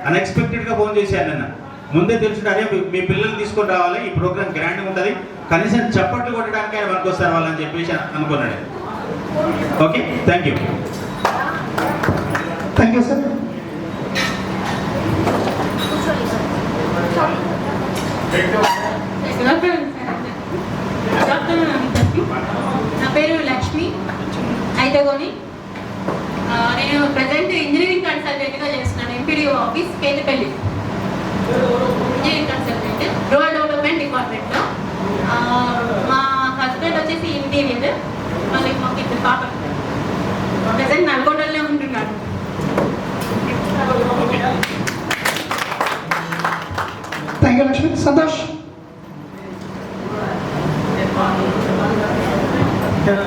అన్ఎక్స్పెక్టెడ్గా ఫోన్ చేశాను నిన్న. ముందే తెలుసుంటే అదే మీ పిల్లల్ని తీసుకొని రావాలి, ఈ ప్రోగ్రామ్ గ్రాండ్గా ఉంటుంది, కనీసం చప్పట్లు కొట్టడానికి ఆయన మనకు వస్తారు వాళ్ళని చెప్పేసి అనుకున్నాడు. Okay, thank you. Thank you sir. నా పేరు లక్ష్మి ఐదగోని. నేను ప్రజెంట్ ఇంజనీరింగ్ కన్సల్టెంట్గా చేస్తున్నాను MPDO office Ketapalli. Engineering consultant rural development డిపార్ట్మెంట్లో. మా హస్బెండ్ వచ్చేసి ఇంటీరియర్, మళ్ళీ మాకు ఇద్దరు పాపలు. ప్రజెంట్ నల్గొండలోనే ఉంటున్నాడు. Thank you Lakshmi. Santosh.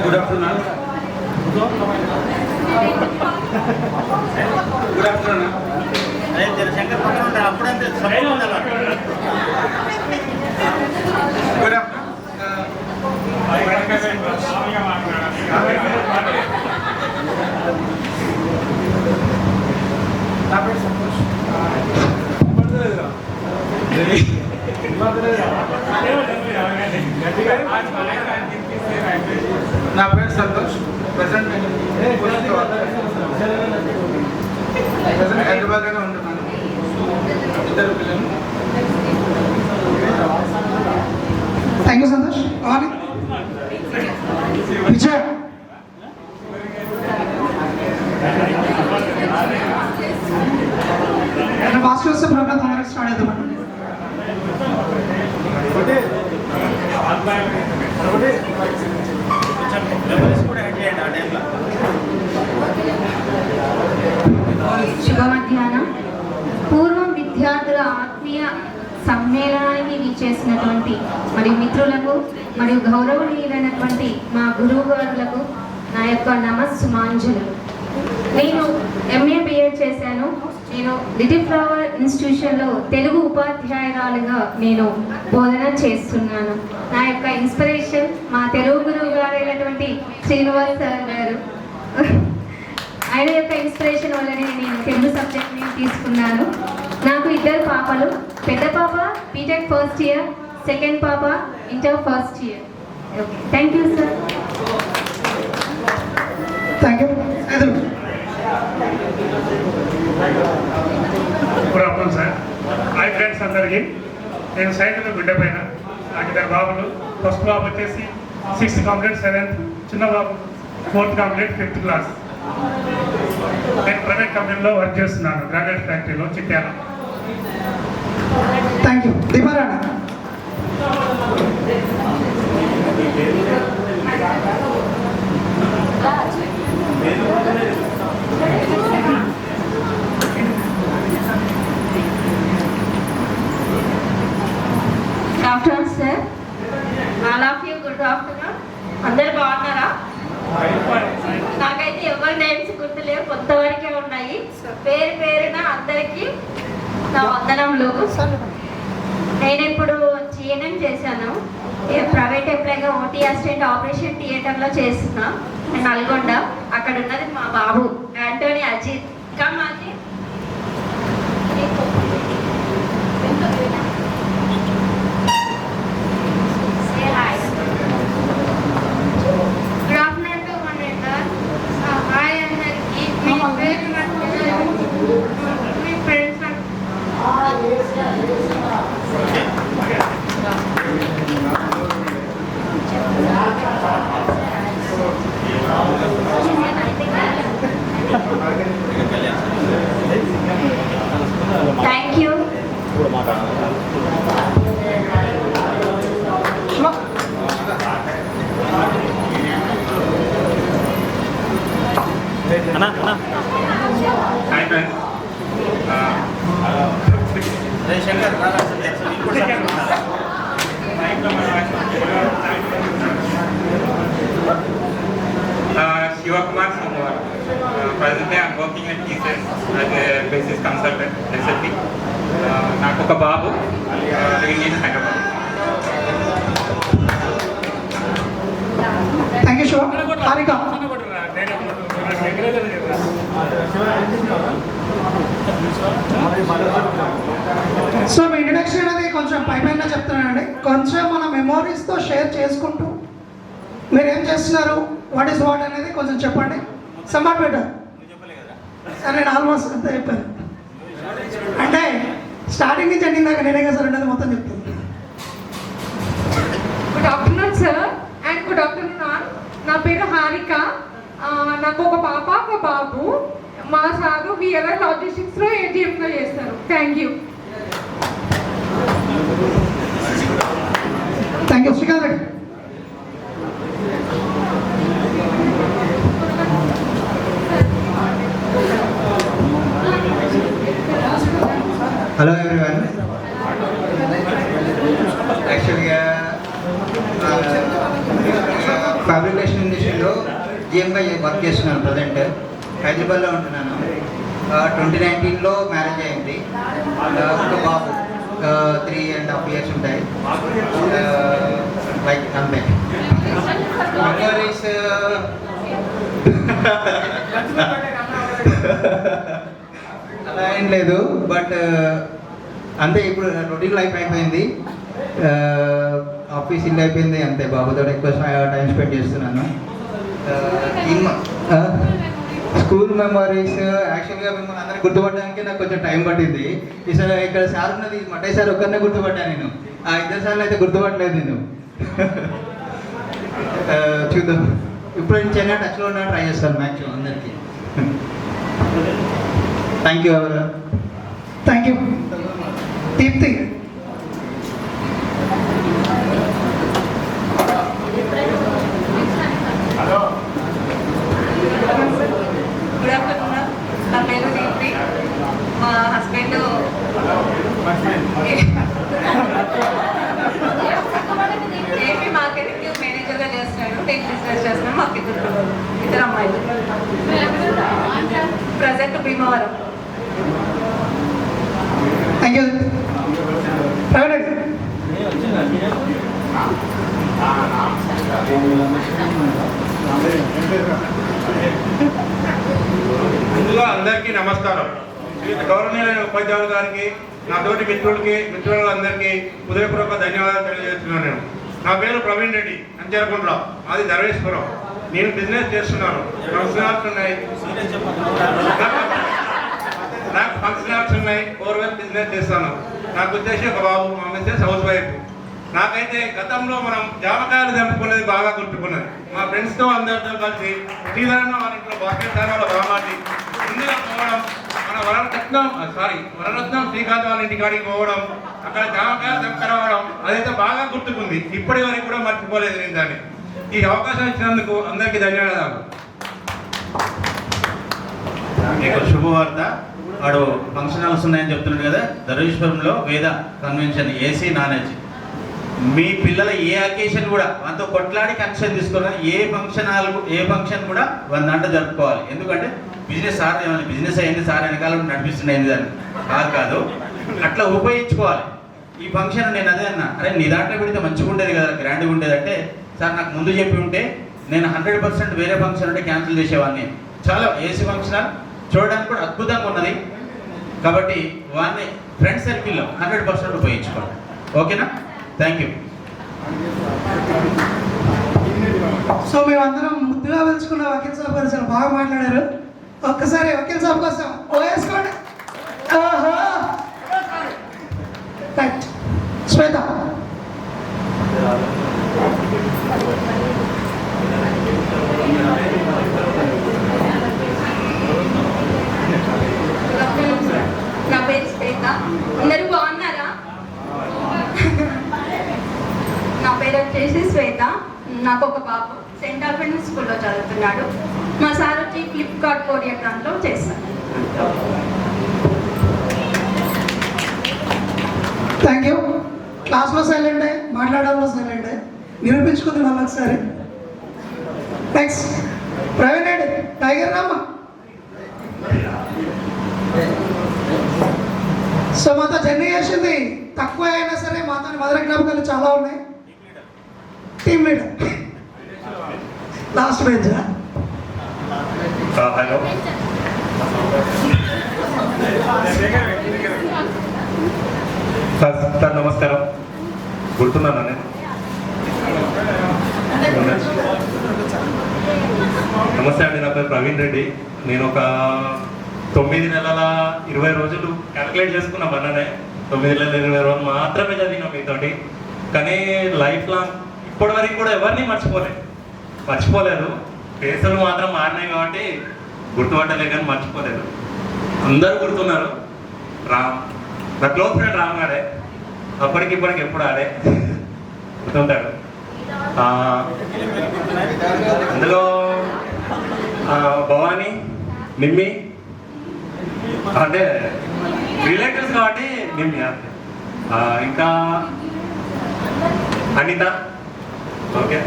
Good afternoon. Good afternoon. అదే జనశంకర్ పక్కన ఉంటారు అప్పుడంటే గుడ్ ఆఫ్టర్నూన్. నా పేరు సంతోష్. నా పేరు సంతోష్. ప్రజెంట్ హైదరాబాద్లోనే ఉంటున్నాను. ఇద్దరు పిల్లలు. Thank you Santosh. Vijay. Fast వస్తే ప్రోగ్రామ్ తొందరగా స్టార్ట్ అవుతామండి. శుభ మధ్యాహ్నం. పూర్వం విద్యార్థుల ఆత్మీయ సమ్మేళనానికి విచ్చేసినటువంటి మరియు మిత్రులకు మరియు గౌరవనీయులైనటువంటి మా గురువు గారులకు నా యొక్క నమస్సుమాంజలు. నేను ఎంఏ బిఎడ్ చేశాను. నేను లిటిల్ ఫ్లవర్ ఇన్స్టిట్యూషన్లో తెలుగు ఉపాధ్యాయురాలుగా నేను బోధన చేస్తున్నాను. నా యొక్క ఇన్స్పిరేషన్ మా తెలుగు గురువు గారైనటువంటి శ్రీనివాస్ సార్ గారు. ఆయన యొక్క ఇన్స్పిరేషన్ వల్లనే నేను తెలుగు సబ్జెక్ట్ని తీసుకున్నాను. నాకు ఇద్దరు పాపలు. పెద్ద పాప బీటెక్ ఫస్ట్ ఇయర్, సెకండ్ పాప inter first year. Okay, thank you sir. Thank you. Good afternoon sir. Hi friends అందరికీ. నేను సైకిల్ బిడ్డ పైన. నాకు ఇద్దరు బాబులు. ఫస్ట్ బాబు వచ్చేసి 6th కంప్లీట్, 7th. చిన్న బాబు 4th కంప్లీట్, 5th క్లాస్. నేను ప్రైవేట్ కంపెనీలో వర్క్ చేస్తున్నాను, గ్రానైట్ ఫ్యాక్టరీలో, Chityala. Thank you. Deeparani. Good afternoon sir. All of you good afternoon. అందరు బాగున్నారా? నాకైతే ఎవరి నేమ్స్ గుర్తులేవు, కొత్త వరకే ఉన్నాయి. పేరు పేరున అందరికీ నా వందనములు. నేను ఇప్పుడు జీఎన్ఎం చేశాను. ప్రైవేట్ ఎంప్లాయ్గా ఓటీ అసిస్టెంట్ ఆపరేషన్ థియేటర్లో చేస్తున్నా నల్గొండ. అక్కడ ఉన్నది మా బాబు Antony Ajit. Come Ajit. Thank you. Hi friends. Shankar Shivakumar Singh. Presently I am working at TCS as a basis consultant, SLP. నాకు ఒక బాబు, living in Hyderabad. Thank you. Shiva. Harika. So me introduction అనేది కొంచెం పైన చెప్తున్నానండి. కొంచెం మన మెమోరీస్తో షేర్ చేసుకుంటూ మీరు ఏం చేస్తున్నారు, వాట్ ఈస్ వాట్ అనేది కొంచెం చెప్పండి. సమాట్ బెటర్ సార్, నేను ఆల్మోస్ట్ అంతా చెప్పాను. అంటే స్టార్టింగ్ నుంచి ఎండింగ్ దాకా నేనే కదా సార్ అనేది మొత్తం చెప్తాను. Good afternoon sir and good afternoon all. నా పేరు హారిక. నాకు ఒక పాప ఒక బాబు. మా సారు విఆర్ఆర్ లాజిస్టిక్స్లో ఏటీఎంలో చేస్తారు. Thank you. Thank you. Srikanth Reddy. Hello everyone. యాక్చువల్గా ఫ్యాబ్రికేషన్ ఇండస్ట్రీలో జిఎంగా వర్క్ చేస్తున్నాను. ప్రజెంట్ హైదరాబాద్లో ఉంటున్నాను. 2019లో మ్యారేజ్ అయింది. ఒక బాబు 3.5 years ఉంటాయి. లైక్ అంతే. మెమరీస్ అలా ఏం లేదు, బట్ అంతే. ఇప్పుడు రొటీన్ లైఫ్ అయిపోయింది. ఆఫీస్ ఇల్లు అయిపోయింది అంతే. బాబుతో ఎక్కువ టైం స్పెండ్ చేస్తున్నాను. స్కూల్ మెమరీస్ యాక్చువల్గా మిమ్మల్ని అందరినీ గుర్తుపట్టడానికి నాకు కొంచెం టైం పట్టింది. ఈసారి ఇక్కడ సార్ ఉన్నది మట్టయ్య సార్ ఒక్కరినే గుర్తుపట్టాను నేను. ఆ 2 సార్లు అయితే గుర్తుపట్టలేదు నేను. చూద్దాం. ఇప్పుడు నేను చెన్నై టచ్లో ఉన్నా ట్రై చేస్తాను మ్యాక్సిమం అందరికీ. థ్యాంక్ యూ ఎవరు. Thank you. Deepti. Good afternoon. నా పేరు దీప్తి. మా హస్బెండ్ ఏపీ మార్కెటింగ్ మేనేజర్గా చేస్తున్నాడు. టెక్ బిజినెస్ చేస్తున్నాడు. మాకు ఇద్దరు అమ్మాయిలు. Present Bhimavaram. Thank you. Praveen Reddy. ముందుగా అందరికీ నమస్కారం. గౌరవనీయులైన ఉపాధ్యాయులు గారికి, నా తోటి మిత్రులందరికీ హృదయపూర్వక ధన్యవాదాలు తెలియజేస్తున్నాను. నేను నా పేరు ప్రవీణ్ రెడ్డి, అంచెరకుంట్ల, అది ధర్వేశ్వరం. నేను బిజినెస్ చేస్తున్నాను. ఫంక్షన్ ఉన్నాయి, నాకు ఫంక్షన్ ఉన్నాయి. 4 years బిజినెస్ చేస్తాను. నాకు వచ్చేసి ఒక బాబు, మా మిస్సెస్ హౌస్ వైఫ్. నాకైతే గతంలో మనం జామకాయలు తెంపుకునేది బాగా గుర్తుకున్నది. మా ఫ్రెండ్స్తో అందరితో కలిసి శ్రీధరన్న వాళ్ళ ఇంట్లో బాకేసారి వాళ్ళ బామాటి ముందుగా పోవడం, మన వరరత్నం శ్రీకాంత్ వాళ్ళ ఇంటి కాడికి పోవడం, అక్కడ జామకాయలు తెంపరావడం, అదైతే బాగా గుర్తుకుంది. ఇప్పటి వరకు కూడా మర్చిపోలేదు నేను దాన్ని. ఈ అవకాశం ఇచ్చినందుకు అందరికీ ధన్యవాదాలు. మీకు శుభవార్త. వాడు ఫంక్షన్ హాల్స్ ఉన్నాయని చెప్తున్నాడు కదా. ధర్వేశ్వరంలో వేద కన్వెన్షన్ ఏసీ నాన్ ఏసీ. మీ పిల్లల ఏ అకేషన్ కూడా అంత కొట్లాడి కనెక్షన్ తీసుకోవాలి. ఏ ఫంక్షన్ కూడా 1 గంట జరుపుకోవాలి. ఎందుకంటే బిజినెస్ సార్ ఏమైనా బిజినెస్ అయింది సార్ వెనకాల నడిపిస్తున్నాయింది దాన్ని కాదు. అట్లా ఉపయోగించుకోవాలి. ఈ ఫంక్షన్ నేను అదే అన్నా, అరే నీ దాంట్లో పెడితే మంచిగా ఉండేది కదా, గ్రాండ్గా ఉండేది అంటే, సార్ నాకు ముందు చెప్పి ఉంటే నేను 100% వేరే ఫంక్షన్ ఉంటే క్యాన్సిల్ చేసేవాడిని. చాలా ఏసీ ఫంక్షన్ చూడడానికి కూడా అద్భుతంగా ఉన్నది. కాబట్టి వాడిని ఫ్రెండ్ సర్కిల్లో 100% ఉపయోగించుకోండి. ఓకేనా? Thank you. సో మేమందరం ముద్దుగా పిలుచుకున్న వకీల్ సాబ్ గారు చాలా బాగా మాట్లాడారు. ఒక్కసారి వకీల్ సాబ్ కోసం వేసుకోండి. రైట్. శ్వేత. నా పేరు శ్వేత. అందరూ బాగున్నారా? నా పేరు వచ్చేసి శ్వేత. నాకు ఒక బాబు సెయింట్ ఆల్ఫ్రెన్స్ స్కూల్లో చదువుతున్నాడు. మా సార్ వచ్చి ఫ్లిప్కార్ట్ కొరియర్ దాంట్లో చేస్తాను. Thank you. క్లాస్లో సైలెంటే, మాట్లాడాలో సైలెంటే, నిరూపించుకుంది మళ్ళీ ఒకసారి. నెక్స్ట్ ప్రవీణ్ రెడ్డి, టైగర్ రామ్మ. సో మాతో జర్నీ చేసింది తక్కువ అయినా సరే మాతో మధుర జ్ఞాపకాలు చాలా ఉన్నాయి. Team leader last bench. Hello sir నమస్కారం, గుర్తున్నాను నేను. నమస్తే అండి, నా పేరు ప్రవీణ్ రెడ్డి. నేను ఒక 9 నెలల 20 రోజులు క్యాల్కులేట్ చేసుకున్నా మొన్ననే. 9 నెలల 20 రోజులు మాత్రమే చదివినా మీతోటి. కానీ లైఫ్ లాంగ్ ఇప్పటివరకు కూడా ఎవరిని మర్చిపోలేదు. ఫేసులు మాత్రం మారినాయి కాబట్టి గుర్తుపట్టలే, కానీ మర్చిపోలేదు. అందరూ గుర్తున్నారు. రామ్, నా క్లోజ్ ఫ్రెండ్ రామ్ గారే, అప్పటికిప్పటికి ఎప్పుడు ఆడే గుర్తుంటాడు. అందులో భవానీ, నిమ్మి అంటే రిలేటివ్స్ కాబట్టి నిమ్మి అంతే. ఇంకా అనిత, ఓకే.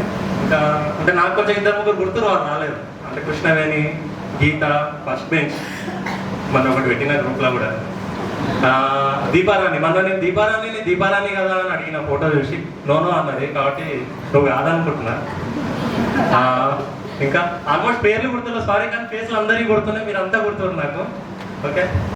ఇంకా అంటే నాకు కొంచెం 2-3 గుర్తులు రాలేదు. అంటే కృష్ణవేణి, గీత, ఫస్ట్ బెంచ్ మన ఒకటి పెట్టిన గ్రూప్లో కూడా. దీపారాణి, మొన్న నేను దీపారాణి కదా అని అడిగిన ఫోటో చూసి నోనో అన్నది, కాబట్టి నువ్వు కాదనుకుంటున్నా. ఇంకా ఆల్మోస్ట్ పేర్లు గుర్తున్నా, సారీ, కానీ ఫేస్లు అందరికీ గుర్తున్నాయి, మీరు అంతా గుర్తున్నారు నాకు. ఓకే.